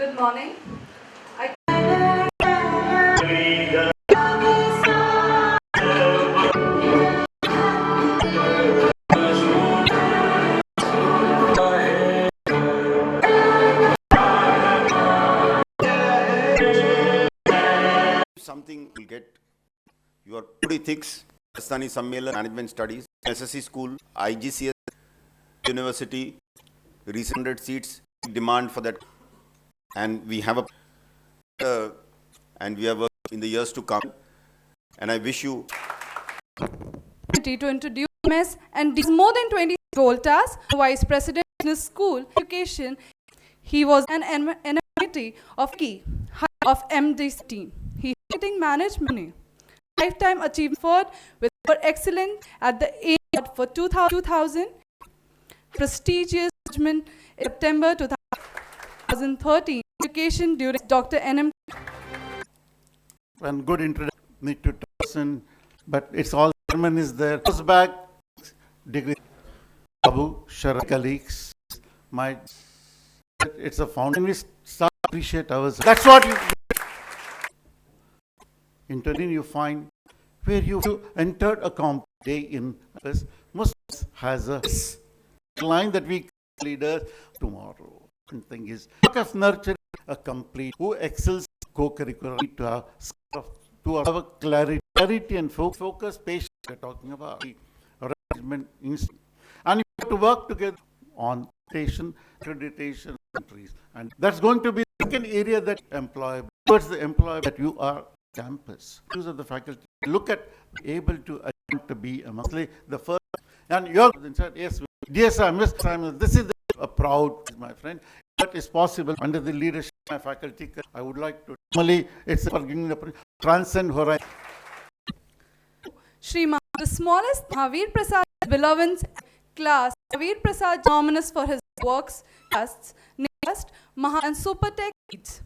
Good morning. Something will get your ethics, Rajasthani Sammelan, Management Studies, SSC School, IGCS University, recent 100 seats, demand for that, and we have and we have in the years to come, and I wish you to introduce MMS and more than 20 told us Vice President of School Education. He was an MMT of key of MD team. He is marketing management, lifetime achievement with for excellence at the age for 2000, prestigious judgment in September 2013. Education during Dr. NM. And good introduction me to person, but it's all German is there. Goes back degree. Babu, Sharat, colleagues, it's a foundation. We start to appreciate ourselves. That's what you interview you find where you entered a comp day in this. Muslims has a line that we leaders tomorrow. Thing is of nurture a complete who excels co-curricular to have a clarity and focus patient we're talking about the arrangement and you have to work together on accreditation countries, and that's going to be the second area that employable towards the employer that you are campus. Use of the faculty look at able to attempt to be amongst the first, and you're yes, this is a proud, my friend, but it's possible under the leadership of my faculty. I would like to normally it's for giving the transcend horizon. Sriman, the smallest Mahavir Prasad beloved class, Mahavir Prasad nominous for his works, casts, Maha and Supertech needs,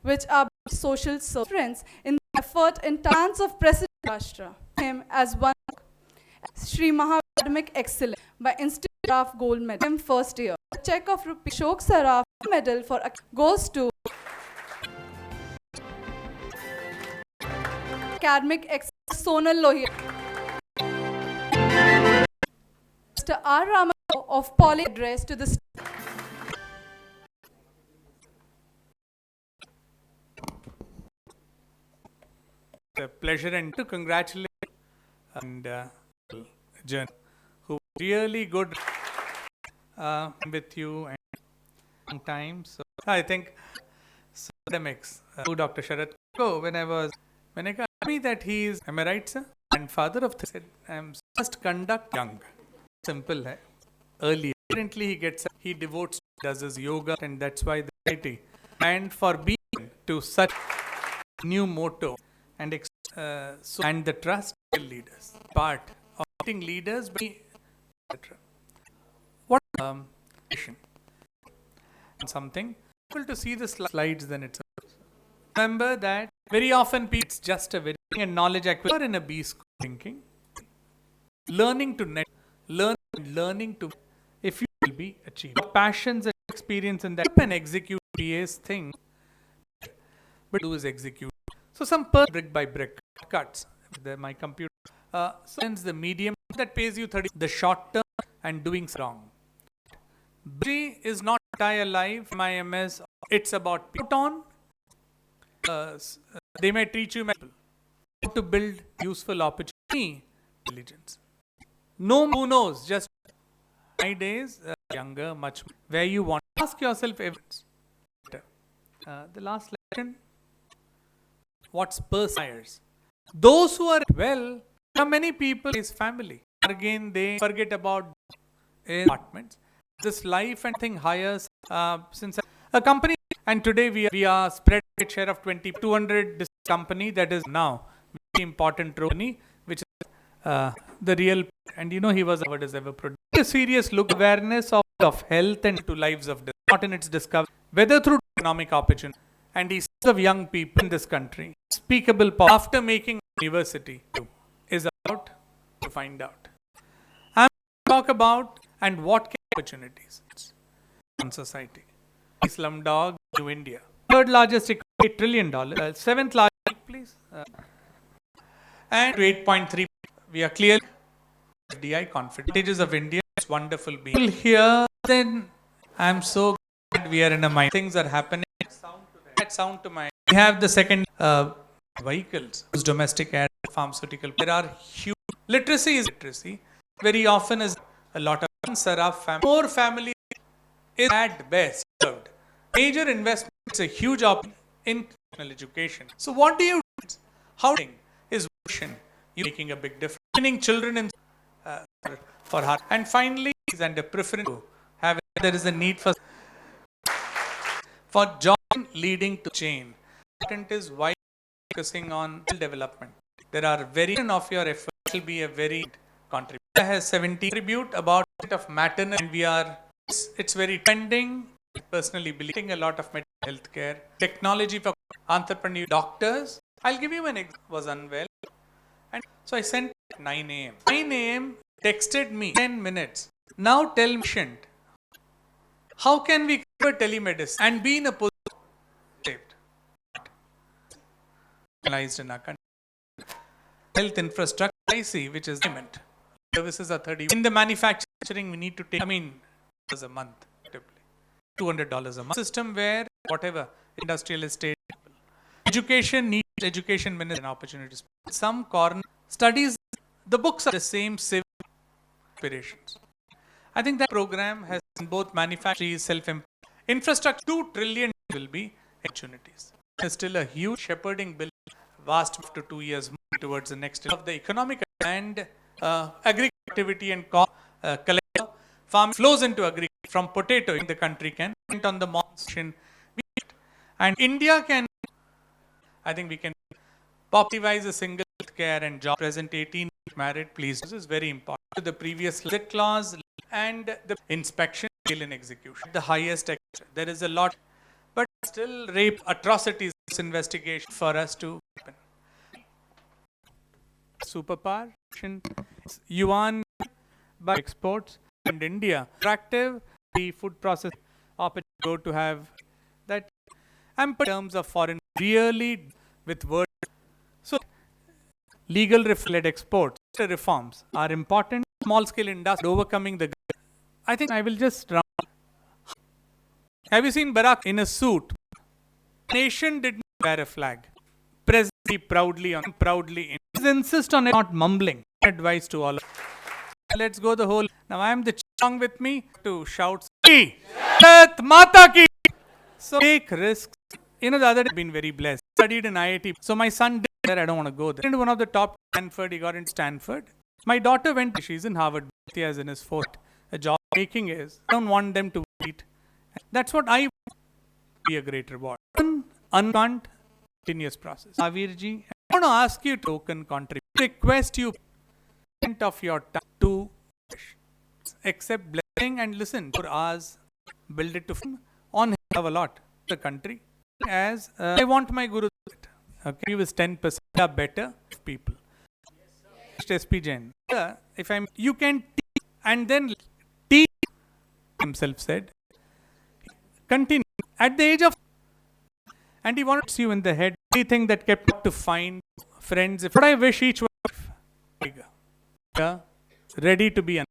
which are social friends in the effort in times of President Rashtra. Him as one Sri Maha Academic Excellence by Institute of Gold Medal in first year. A check of rupees Shok Saraf medal for goes to Academic Excellence Sonal Lohia. Mr. R. Raman of Poly address to the a pleasure and to congratulate and Jen, who really good with you and long time. So I think academics, Dr. Sharat when I got me that he is, am I right, sir? And father of the said, I'm first conduct young. Simple hai. Early. Apparently he devotes, does his yoga, and that's why the society. And for being to such new motto and and the trust leaders, part of getting leaders, etc. What something able to see the slides, then it's remember that very often it's just a very knowledge acquisition in a B school thinking, learning to learning to if you will be achieved passions and experience in that and execute PA's thing, but do is execute. So some brick by brick cuts my computer. So the medium that pays you 30, the short term and doing wrong. B is not entire life. My MS, it's about put on. They may teach you how to build useful opportunity, intelligence. No, who knows? Just my days, younger, much where you want. Ask yourself evidence. The last lesson. What's perspires? Those who are well, there are many people in his family. Again, they forget about apartments. This life and thing hires since a company, and today we are spread share of 200 this company that is now very important company, which is the real, and he was what is ever produced. A serious look awareness of health and to lives of not in its discovery, whether through economic opportunity, and he sees of young people in this country. Speakable after making university is about to find out. I'm talk about and what opportunities in society. Slumdog, New India. Third largest economy, $8 trillion. Seventh largest, please. And 8.3. We are clearly FDI confident. Advantages of India. It's wonderful being here. Then I'm so glad we are in a mind. Things are happening. That sound to my. We have the second vehicles. Domestic air, pharmaceutical. There are huge. Literacy is literacy. Very often is a lot of more family is at best served. Major investment is a huge opportunity in education. So what do you do? How is vision? You making a big difference. Training children in for heart. And finally, is under preference to have there is a need for job leading to change. Important is why focusing on development. There are very of your efforts will be a very contribution. Has 70 tribute about of maternity, and we are it's very pending. Personally believing a lot of mental health care, technology for entrepreneur doctors. I'll give you an example. Was unwell, and so I sent at 9 a.m. 9 a.m. texted me 10 minutes. Now tell patient, how can we cover telemedicine and be in a position saved? Realized in our country. Health infrastructure, I see, which is payment. Services are 30. In the manufacturing, we need to take, a month, $200 a month. System where whatever industrial estate, education needs education minister and opportunities. Some corner studies, the books are the same civil aspirations. I think that program has both manufacturing, self-employment, infrastructure. 2 trillion will be opportunities. There's still a huge shepherding bill, vast after 2 years towards the next of the economic and agriculture activity and collective farm flows into agriculture from potato in the country can on the monsoon and India can, I think we can popularize a single care and job present 18 married please. This is very important. The previous clause and the inspection in execution the highest there is a lot but still rape atrocities investigation for us to happen. Superpower yuan by exports and India attractive the food process opportunity go to have that ample terms of foreign really with word. So legal led exports reforms are important. Small scale industry overcoming the. I think I will just round. Have you seen Barack in a suit? Nation did not wear a flag. President proudly in. Insist on it, not mumbling. Advice to all. Let's go the whole. Now I am the song with me to shout. Mata ki. So take risks. The other day been very blessed. Studied in IIT. So my son did there. I don't want to go there. And one of the top Stanford. He got in Stanford. My daughter went. She's in Harvard. He has in his fourth. A job making is. I don't want them to eat. That's what I want. Be a great reward. Uncounted continuous process. Avirji, I want to ask you token contribute. Request you of your time to accept blessing and listen for hours. Build it to on have a lot. The country as I want my guru. Okay, he was 10% are better people. SP Jain. If I'm you can teach and then teach himself said. Continue at the age of and he wants you in the head anything that kept to find friends. If what I wish each one ready to be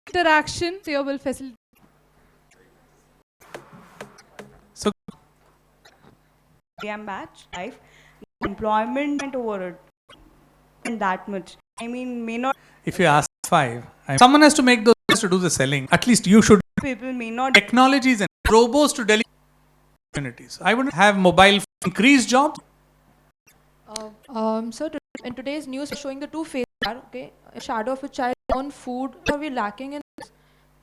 interaction will facilitate. So PGDM batch life employment and over it and that much. May not. If you ask 5, someone has to make those to do the selling. At least you should. People may not. Technologies and robots to deliver opportunities. I wouldn't have mobile increase jobs. So in today's news showing the two phases are okay. A shadow of a child on food. Are we lacking in this?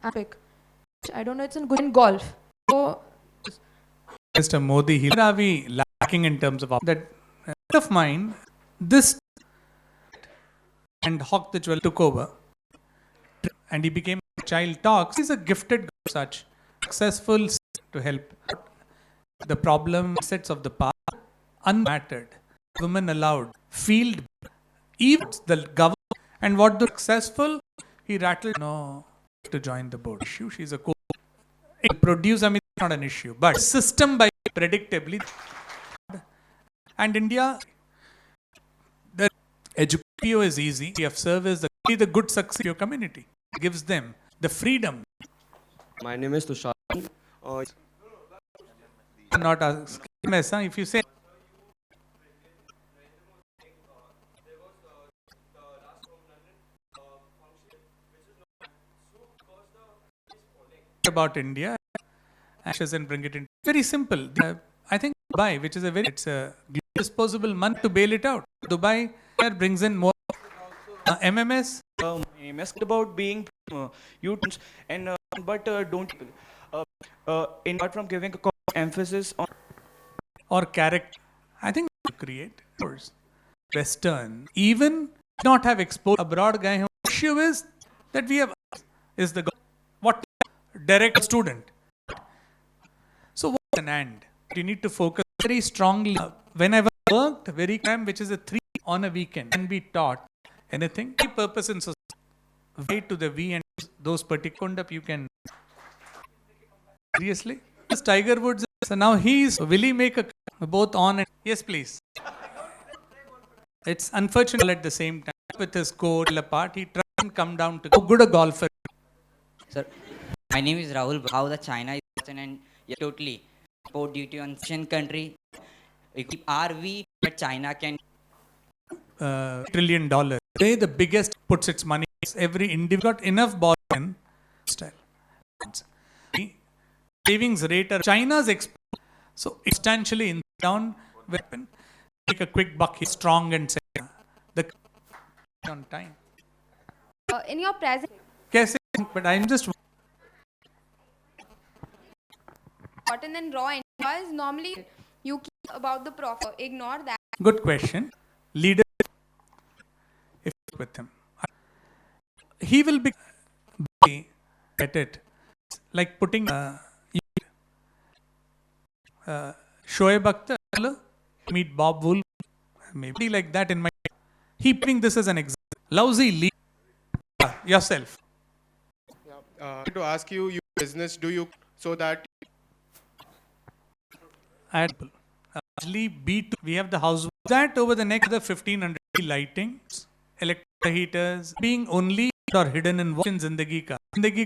Epic. I don't know. It's in good in golf. So Mr. Modi, where are we lacking in terms of that of mine? This and Hawk the Jewel took over, and he became a child talks. He's a gifted such successful to help. The problem sets of the past unmattered. Women allowed field even the government and what the successful he rattled no to join the board. Issue, she's a co. Produce, I mean, it's not an issue. But system by predictably. And India, the education is easy. You have service, the good success of your community. Gives them the freedom. My name is Tushar. Not asking MS, huh? If you say about India, ashes and bring it in. Very simple. I think Dubai, which is it's a disposable money to bail it out. Dubai brings in more MMS. MMS about being you and but don't in apart from giving a emphasis on Or character. I think to create Western, even not have exposed abroad guy. Issue is that we have is the what direct student. So what's an and? You need to focus very strongly. Whenever I worked very time, which is a 3 on a weekend, can be taught anything. The purpose in society. Way to the V and those particular you can seriously. This Tiger Woods. So now will he make a both on and yes, please. It's unfortunate at the same time with his code apart. He tries and come down to good a golfer. Sir, my name is Rahul. How the China is and totally import duty on Asian country. Are we that China can $1 trillion. They the biggest puts its money. Every individual got enough borrowing style. Savings rate are China's so substantially in down weapon. Take a quick buck. He's strong and the on time. In your present, But I'm just cotton and raw India is normally you keep about the profit. Ignore that. good question. Leader, if with him, he will be at it like putting Shoaib Akhtar, meet Bob Wool, maybe like that in my. He putting this as an example. Lousy lead yourself. To ask you, your business, do you so that Actually, B2, we have the house that over the next 1500 lighting, electric heaters being only or hidden in Zindagi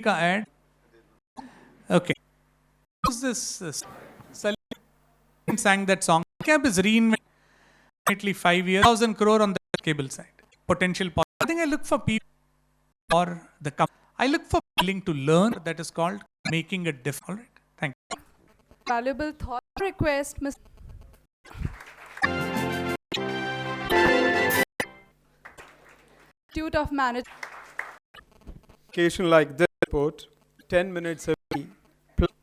Ka ad. Okay. Who's this? Salim sang that song. Cap is reinvented 5 years, 1,000 crore on the cable side. Potential. I think I look for people or the company. I look for willing to learn. That is called making a difference. All right. Thank you. Valuable thought. Request, Mr. Institute of Management. occasion like this report, 10 minutes of me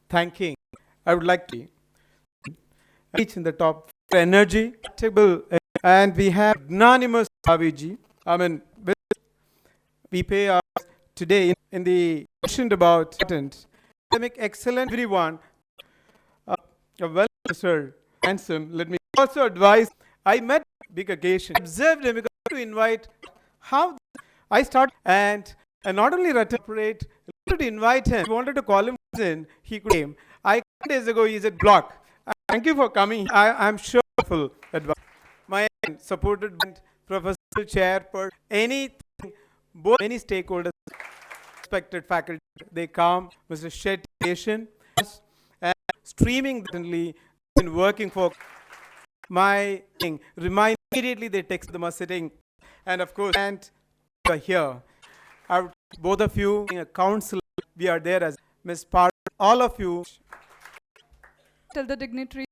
thanking, I would like to reach in the top for energy, and we have anonymous Bhaviji. I mean, we pay our today in the mentioned about academic excellent everyone. A well-researched, handsome. Let me also advise. I met big occasion, observed him because to invite how I started and not only operate. To invite him, I wanted to call him in. He came. 2 days ago, he's at block. Thank you for coming. I'm sure full advice. My supported by professor, chair, per anything, both many stakeholders, respected faculty. They come, Mr. Shetty, and streaming certainly been working for my thing. Remind immediately they text them are sitting, and of course, and here. Both of you, a council, we are there as Ms. Part, all of you. Till the dignitary